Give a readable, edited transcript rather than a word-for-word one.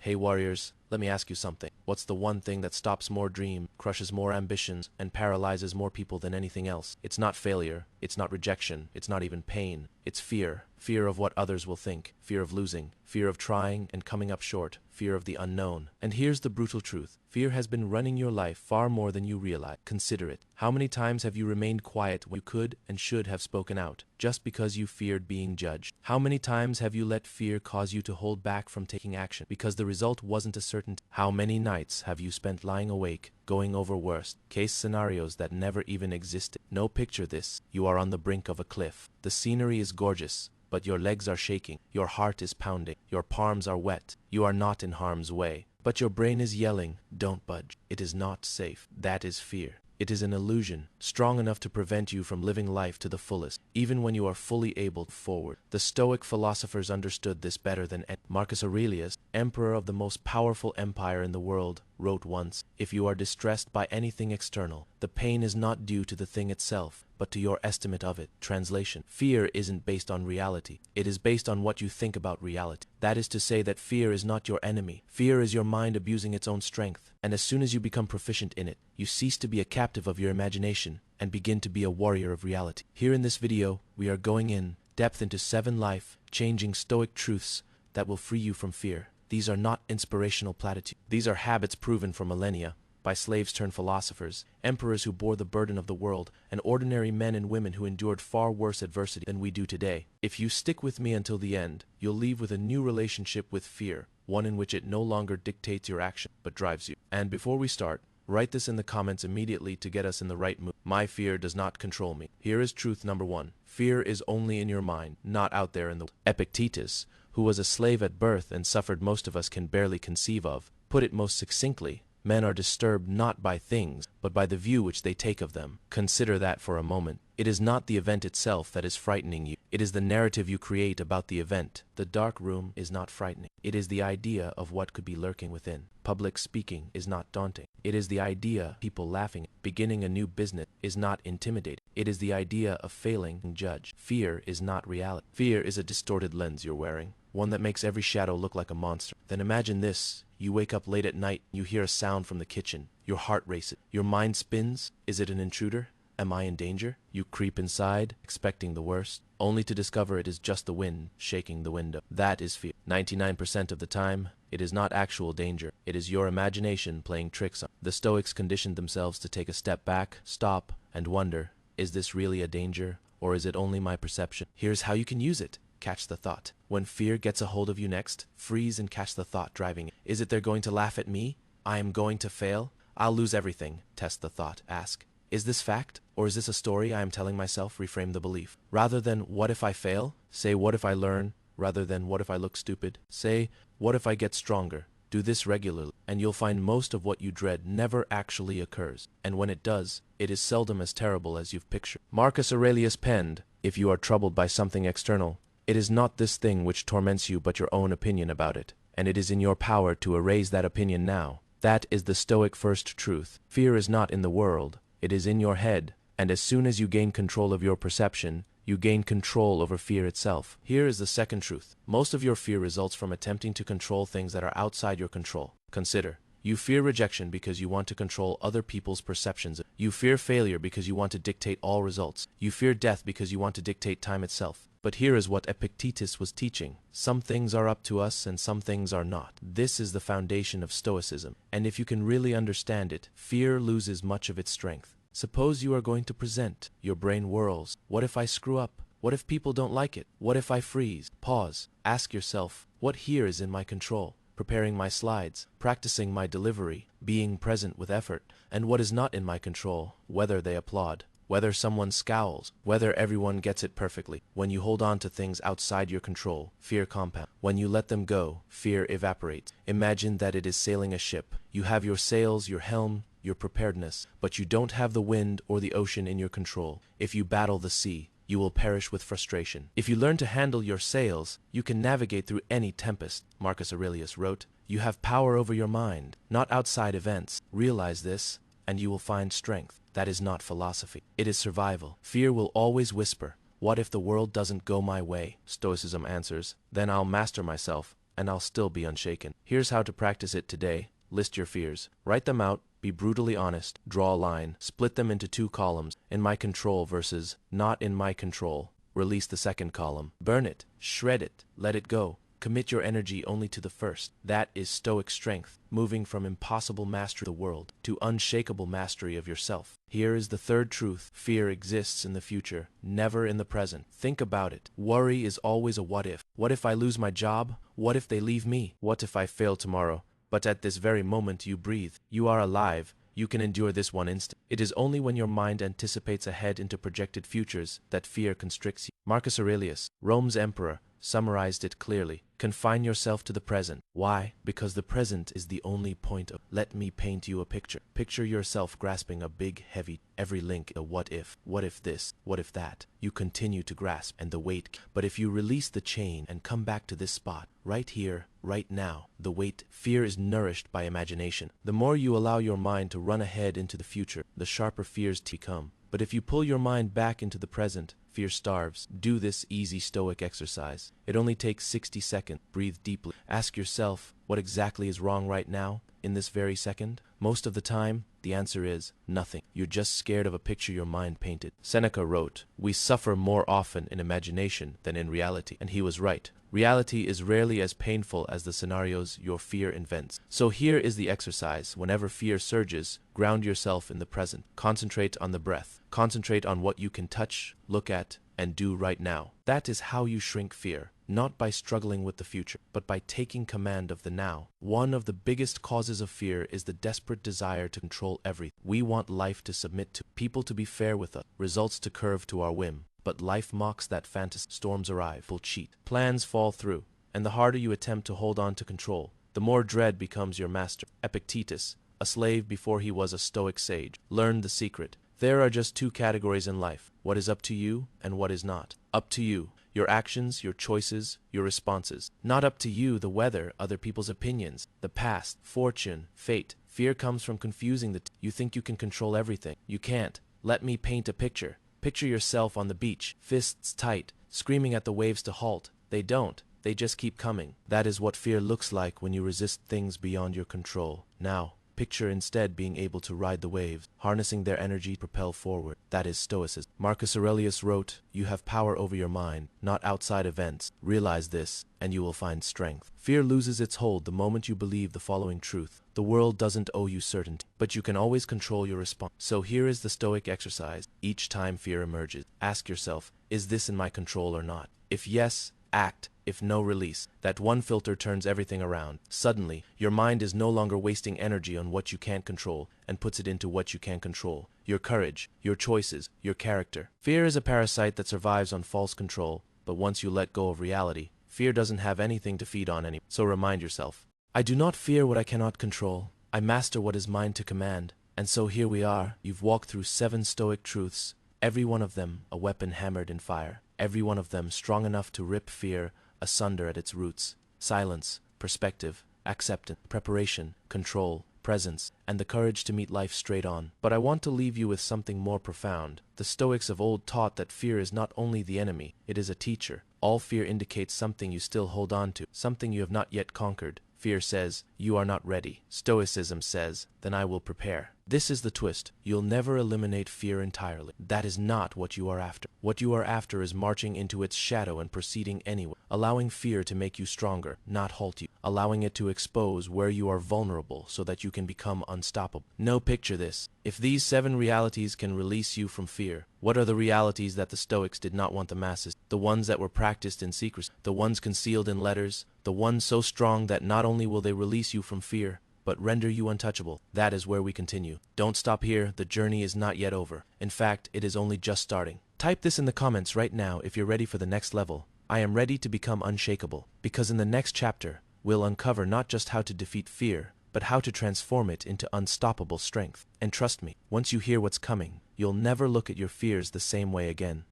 Hey warriors, let me ask you something. What's the one thing that stops more dreams, crushes more ambitions, and paralyzes more people than anything else? It's not failure, it's not rejection, it's not even pain. It's fear. Fear of what others will think, fear of losing, fear of trying and coming up short, fear of the unknown. And here's the brutal truth. Fear has been running your life far more than you realize. Consider it. How many times have you remained quiet when you could and should have spoken out, just because you feared being judged? How many times have you let fear cause you to hold back from taking action, because the result wasn't a certainty? How many nights have you spent lying awake, going over worst-case scenarios that never even existed? No, picture this. You are on the brink of a cliff. The scenery is gorgeous, but your legs are shaking, your heart is pounding, your palms are wet. You are not in harm's way, but your brain is yelling, don't budge. It is not safe. That is fear. It is an illusion, strong enough to prevent you from living life to the fullest, even when you are fully able to forward. The Stoic philosophers understood this better than any. Marcus Aurelius, emperor of the most powerful empire in the world, wrote once, "If you are distressed by anything external, the pain is not due to the thing itself, but to your estimate of it." Translation: fear isn't based on reality. It is based on what you think about reality. That is to say that fear is not your enemy. Fear is your mind abusing its own strength. And as soon as you become proficient in it, you cease to be a captive of your imagination and begin to be a warrior of reality. Here in this video, we are going in depth into 7 life-changing Stoic truths that will free you from fear. These are not inspirational platitudes. These are habits proven for millennia by slaves turned philosophers, emperors who bore the burden of the world, and ordinary men and women who endured far worse adversity than we do today. If you stick with me until the end, you'll leave with a new relationship with fear, one in which it no longer dictates your action, but drives you. And before we start, write this in the comments immediately to get us in the right mood. My fear does not control me. Here is truth number 1. Fear is only in your mind, not out there in the world. Epictetus, who was a slave at birth and suffered most of us can barely conceive of, put it most succinctly: men are disturbed not by things, but by the view which they take of them. Consider that for a moment. It is not the event itself that is frightening you. It is the narrative you create about the event. The dark room is not frightening. It is the idea of what could be lurking within. Public speaking is not daunting. It is the idea of people laughing. Beginning a new business is not intimidating. It is the idea of failing and judge. Fear is not reality. Fear is a distorted lens you're wearing, one that makes every shadow look like a monster. Then imagine this. You wake up late at night, you hear a sound from the kitchen. Your heart races. Your mind spins. Is it an intruder? Am I in danger? You creep inside, expecting the worst, only to discover it is just the wind shaking the window. That is fear. 99% of the time, it is not actual danger. It is your imagination playing tricks on you. The Stoics conditioned themselves to take a step back, stop, and wonder, is this really a danger, or is it only my perception? Here's how you can use it. Catch the thought. When fear gets a hold of you next, freeze and catch the thought driving it. Is it they're going to laugh at me? I am going to fail? I'll lose everything. Test the thought. Ask, is this fact? Or is this a story I am telling myself? Reframe the belief. Rather than, what if I fail? Say, what if I learn? Rather than, what if I look stupid? Say, what if I get stronger? Do this regularly, and you'll find most of what you dread never actually occurs. And when it does, it is seldom as terrible as you've pictured. Marcus Aurelius penned, if you are troubled by something external, it is not this thing which torments you but your own opinion about it, and it is in your power to erase that opinion now. That is the Stoic first truth. Fear is not in the world, it is in your head, and as soon as you gain control of your perception, you gain control over fear itself. Here is the second truth. Most of your fear results from attempting to control things that are outside your control. Consider. You fear rejection because you want to control other people's perceptions. You fear failure because you want to dictate all results. You fear death because you want to dictate time itself. But here is what Epictetus was teaching. Some things are up to us and some things are not. This is the foundation of Stoicism. And if you can really understand it, fear loses much of its strength. Suppose you are going to present. Your brain whirls. What if I screw up? What if people don't like it? What if I freeze? Pause. Ask yourself, what here is in my control? Preparing my slides, practicing my delivery, being present with effort, and what is not in my control, whether they applaud, whether someone scowls, whether everyone gets it perfectly. When you hold on to things outside your control, fear compounds. When you let them go, fear evaporates. Imagine that it is sailing a ship. You have your sails, your helm, your preparedness, but you don't have the wind or the ocean in your control. If you battle the sea, you will perish with frustration. If you learn to handle your sails, you can navigate through any tempest. Marcus Aurelius wrote, you have power over your mind, not outside events. Realize this, and you will find strength. That is not philosophy. It is survival. Fear will always whisper, what if the world doesn't go my way? Stoicism answers, then I'll master myself, and I'll still be unshaken. Here's how to practice it today. List your fears. Write them out. Be brutally honest. Draw a line. Split them into 2 columns. In my control versus not in my control. Release the second column. Burn it. Shred it. Let it go. Commit your energy only to the first. That is Stoic strength, moving from impossible mastery of the world to unshakable mastery of yourself. Here is the third truth. Fear exists in the future, never in the present. Think about it. Worry is always a what if. What if I lose my job? What if they leave me? What if I fail tomorrow? But at this very moment you breathe. You are alive. You can endure this one instant. It is only when your mind anticipates ahead into projected futures that fear constricts you. Marcus Aurelius, Rome's emperor, summarized it clearly. Confine yourself to the present. Why? Because the present is the only point of. Let me paint you a picture. Picture yourself grasping a big, heavy, every link a what if this, what if that. You continue to grasp and the weight. But if you release the chain and come back to this spot, right here, right now, the weight, fear is nourished by imagination. The more you allow your mind to run ahead into the future, the sharper fears become. But if you pull your mind back into the present, fear starves. Do this easy Stoic exercise. It only takes 60 seconds. Breathe deeply. Ask yourself, what exactly is wrong right now, in this very second? Most of the time, the answer is nothing. You're just scared of a picture your mind painted. Seneca wrote, "We suffer more often in imagination than in reality." And he was right. Reality is rarely as painful as the scenarios your fear invents. So here is the exercise. Whenever fear surges, ground yourself in the present. Concentrate on the breath. Concentrate on what you can touch, look at, and do right now. That is how you shrink fear. Not by struggling with the future, but by taking command of the now. One of the biggest causes of fear is the desperate desire to control everything. We want life to submit to, people to be fair with us, results to curve to our whim. But life mocks that fantasy. Storms arrive, will cheat, plans fall through, and the harder you attempt to hold on to control, the more dread becomes your master. Epictetus, a slave before he was a Stoic sage, learned the secret. There are just 2 categories in life: what is up to you and what is not. Up to you, your actions, your choices, your responses. Not up to you, the weather, other people's opinions, the past, fortune, fate. Fear comes from confusing the you think you can control everything. You can't. Let me paint a picture. Picture yourself on the beach, fists tight, screaming at the waves to halt. They don't. They just keep coming. That is what fear looks like when you resist things beyond your control. Now, picture instead being able to ride the waves, harnessing their energy to propel forward. That is Stoicism. Marcus Aurelius wrote, "You have power over your mind, not outside events. Realize this, and you will find strength." Fear loses its hold the moment you believe the following truth. The world doesn't owe you certainty, but you can always control your response. So here is the Stoic exercise. Each time fear emerges, ask yourself, is this in my control or not? If yes, act. If no, release. That one filter turns everything around. Suddenly, your mind is no longer wasting energy on what you can't control and puts it into what you can control. Your courage, your choices, your character. Fear is a parasite that survives on false control, but once you let go of reality, fear doesn't have anything to feed on anymore. So remind yourself, I do not fear what I cannot control. I master what is mine to command. And so here we are. You've walked through 7 Stoic truths, every one of them a weapon hammered in fire. Every one of them strong enough to rip fear asunder at its roots. Silence, perspective, acceptance, preparation, control, presence, and the courage to meet life straight on. But I want to leave you with something more profound. The Stoics of old taught that fear is not only the enemy, it is a teacher. All fear indicates something you still hold on to, something you have not yet conquered. Fear says, you are not ready. Stoicism says, then I will prepare. This is the twist. You'll never eliminate fear entirely. That is not what you are after. What you are after is marching into its shadow and proceeding anyway, allowing fear to make you stronger, not halt you, allowing it to expose where you are vulnerable so that you can become unstoppable. Now picture this. If these 7 realities can release you from fear, what are the realities that the Stoics did not want the masses? The ones that were practiced in secrecy, the ones concealed in letters, the ones so strong that not only will they release you from fear, but render you untouchable. That is where we continue. Don't stop here. The journey is not yet over. In fact, it is only just starting. Type this in the comments right now if you're ready for the next level. I am ready to become unshakable. Because in the next chapter, we'll uncover not just how to defeat fear, but how to transform it into unstoppable strength. And trust me, once you hear what's coming, you'll never look at your fears the same way again.